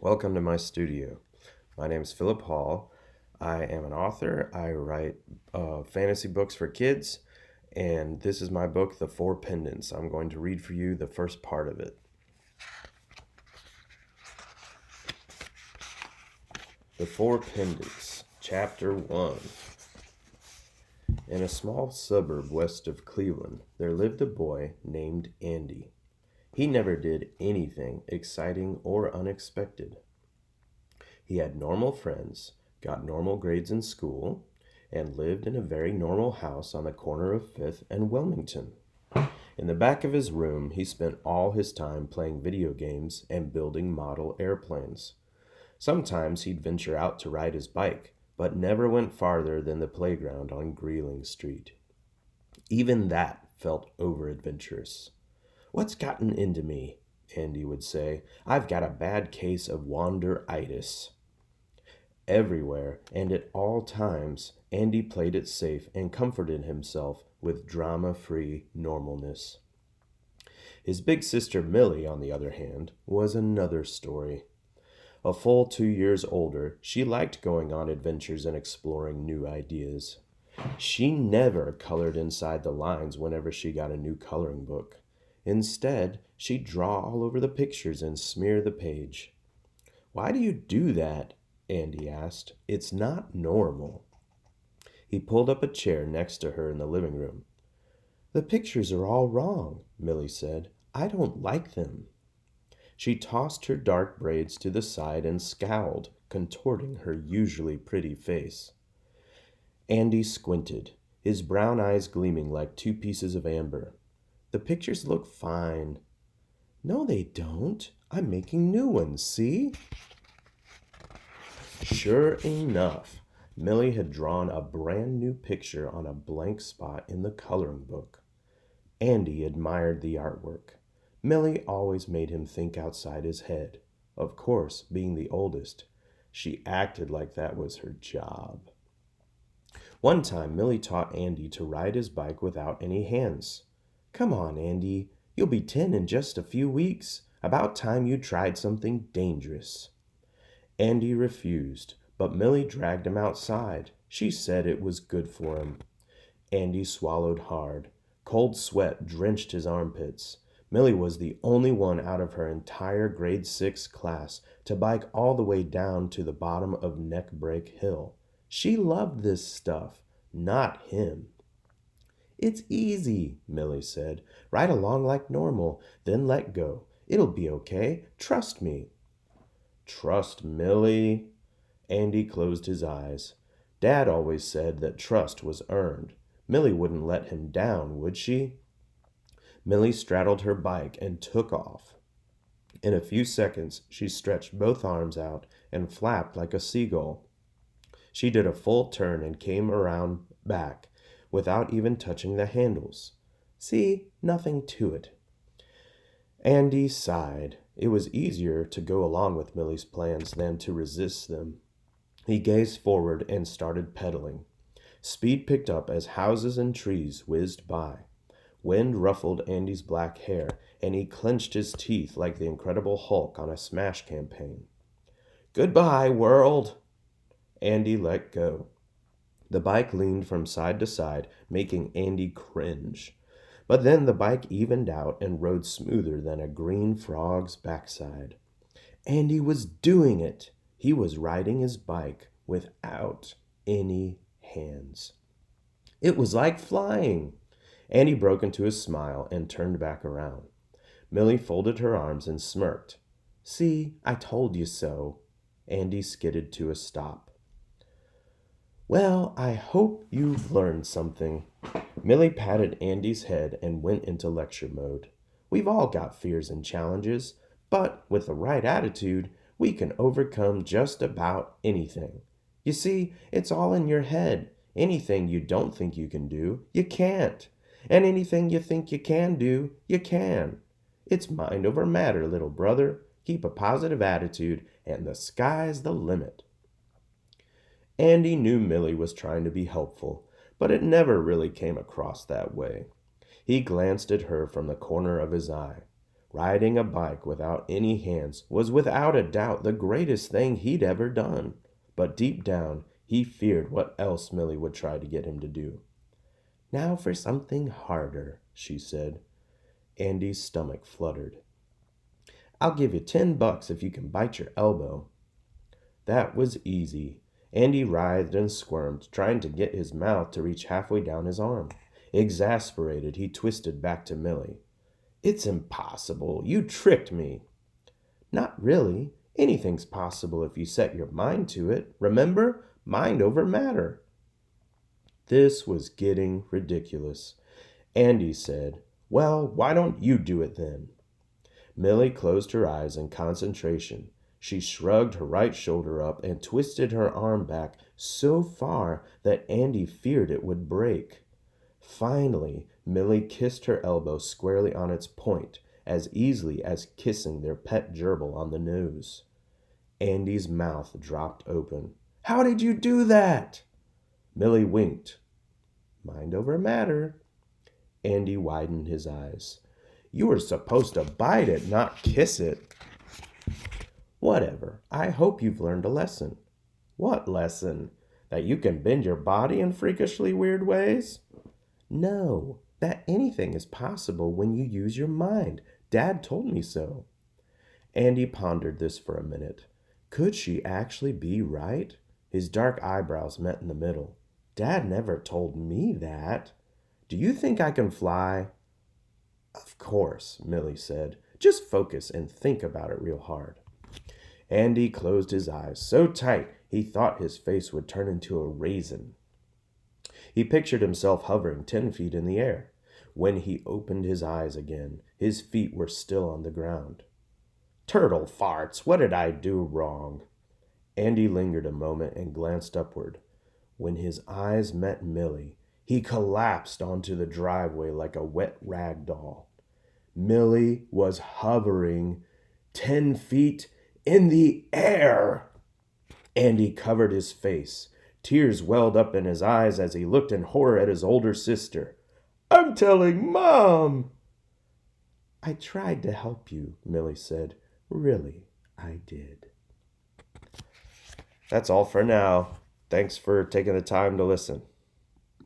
Welcome to my studio. My name is Philip Hall. I am an author. I write fantasy books for kids, and this is my book, The Four Pendants. I'm going to read for you the first part of it. The Four Pendants, Chapter 1. In a small suburb west of Cleveland, there lived a boy named Andy. He never did anything exciting or unexpected. He had normal friends, got normal grades in school, and lived in a very normal house on the corner of Fifth and Wilmington. In the back of his room, he spent all his time playing video games and building model airplanes. Sometimes he'd venture out to ride his bike, but never went farther than the playground on Greeling Street. Even that felt over-adventurous. "What's gotten into me?" Andy would say. "I've got a bad case of wander-itis." Everywhere and at all times, Andy played it safe and comforted himself with drama-free normalness. His big sister Millie, on the other hand, was another story. A full 2 years older, she liked going on adventures and exploring new ideas. She never colored inside the lines whenever she got a new coloring book. Instead, she'd draw all over the pictures and smear the page. "Why do you do that?" Andy asked. "It's not normal." He pulled up a chair next to her in the living room. "The pictures are all wrong," Millie said. "I don't like them." She tossed her dark braids to the side and scowled, contorting her usually pretty face. Andy squinted, his brown eyes gleaming like two pieces of amber. "The pictures look fine." "No, they don't. I'm making new ones, see?" Sure enough, Millie had drawn a brand new picture on a blank spot in the coloring book. Andy admired the artwork. Millie always made him think outside his head. Of course, being the oldest, she acted like that was her job. One time, Millie taught Andy to ride his bike without any hands. "Come on, Andy. You'll be 10 in just a few weeks. About time you tried something dangerous." Andy refused, but Millie dragged him outside. She said it was good for him. Andy swallowed hard. Cold sweat drenched his armpits. Millie was the only one out of her entire grade 6 class to bike all the way down to the bottom of Neckbreak Hill. She loved this stuff, not him. "It's easy," Millie said. "Ride along like normal, then let go. It'll be okay. Trust me." Trust Millie? Andy closed his eyes. Dad always said that trust was earned. Millie wouldn't let him down, would she? Millie straddled her bike and took off. In a few seconds, she stretched both arms out and flapped like a seagull. She did a full turn and came around back without even touching the handles. "See, nothing to it." Andy sighed. It was easier to go along with Millie's plans than to resist them. He gazed forward and started pedaling. Speed picked up as houses and trees whizzed by. Wind ruffled Andy's black hair, and he clenched his teeth like the Incredible Hulk on a smash campaign. "Goodbye, world!" Andy let go. The bike leaned from side to side, making Andy cringe. But then the bike evened out and rode smoother than a green frog's backside. Andy was doing it. He was riding his bike without any hands. It was like flying. Andy broke into a smile and turned back around. Millie folded her arms and smirked. "See, I told you so." Andy skidded to a stop. "Well, I hope you've learned something." Millie patted Andy's head and went into lecture mode. "We've all got fears and challenges, but with the right attitude, we can overcome just about anything. You see, it's all in your head. Anything you don't think you can do, you can't. And anything you think you can do, you can. It's mind over matter, little brother. Keep a positive attitude, and the sky's the limit." Andy knew Millie was trying to be helpful, but it never really came across that way. He glanced at her from the corner of his eye. Riding a bike without any hands was without a doubt the greatest thing he'd ever done. But deep down, he feared what else Millie would try to get him to do. "Now for something harder," she said. Andy's stomach fluttered. "I'll give you $10 if you can bite your elbow." That was easy. Andy writhed and squirmed, trying to get his mouth to reach halfway down his arm. Exasperated, he twisted back to Millie. "It's impossible. You tricked me." "Not really. Anything's possible if you set your mind to it. Remember? Mind over matter." This was getting ridiculous. Andy said, "Well, why don't you do it then?" Millie closed her eyes in concentration. She shrugged her right shoulder up and twisted her arm back so far that Andy feared it would break. Finally, Millie kissed her elbow squarely on its point, as easily as kissing their pet gerbil on the nose. Andy's mouth dropped open. "How did you do that?" Millie winked. "Mind over matter." Andy widened his eyes. "You were supposed to bite it, not kiss it." "Whatever. I hope you've learned a lesson." "What lesson? That you can bend your body in freakishly weird ways?" "No, that anything is possible when you use your mind. Dad told me so." Andy pondered this for a minute. Could she actually be right? His dark eyebrows met in the middle. "Dad never told me that. Do you think I can fly?" "Of course," Millie said. "Just focus and think about it real hard." Andy closed his eyes so tight he thought his face would turn into a raisin. He pictured himself hovering 10 feet in the air. When he opened his eyes again, his feet were still on the ground. "Turtle farts, what did I do wrong?" Andy lingered a moment and glanced upward. When his eyes met Millie, he collapsed onto the driveway like a wet rag doll. Millie was hovering 10 feet in the air. Andy covered his face. Tears welled up in his eyes as he looked in horror at his older sister. "I'm telling Mom!" "I tried to help you," Millie said. "Really, I did." That's all for now. Thanks for taking the time to listen.